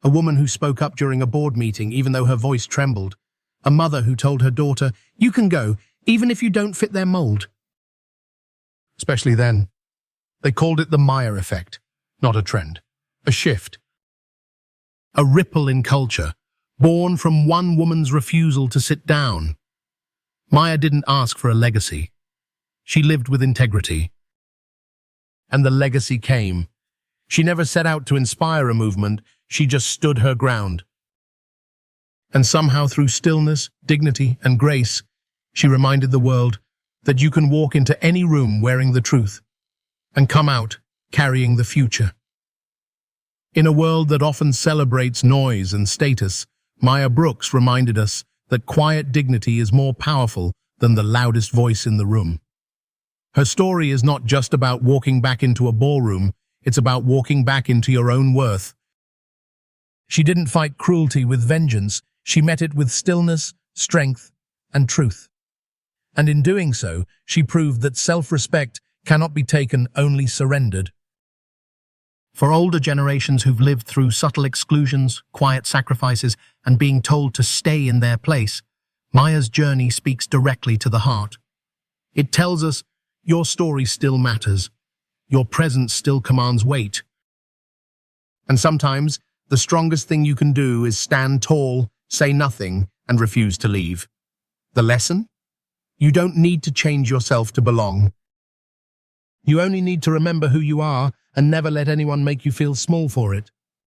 A: A woman who spoke up during a board meeting even though her voice trembled. A mother who told her daughter, "You can go, even if you don't fit their mold." Especially then. They called it the Maya effect, not a trend, a shift. A ripple in culture, born from one woman's refusal to sit down. Maya didn't ask for a legacy. She lived with integrity. And the legacy came. She never set out to inspire a movement, she just stood her ground. And somehow through stillness, dignity, and grace, she reminded the world that you can walk into any room wearing the truth and come out carrying the future. In a world that often celebrates noise and status, Maya Brooks reminded us that quiet dignity is more powerful than the loudest voice in the room. Her story is not just about walking back into a ballroom, it's about walking back into your own worth. She didn't fight cruelty with vengeance, she met it with stillness, strength, and truth. And in doing so, she proved that self-respect cannot be taken, only surrendered. For older generations who've lived through subtle exclusions, quiet sacrifices, and being told to stay in their place, Maya's journey speaks directly to the heart. It tells us your story still matters. Your presence still commands weight. And sometimes, the strongest thing you can do is stand tall, say nothing, and refuse to leave. The lesson? You don't need to change yourself to belong. You only need to remember who you are and never let anyone make you feel small for it.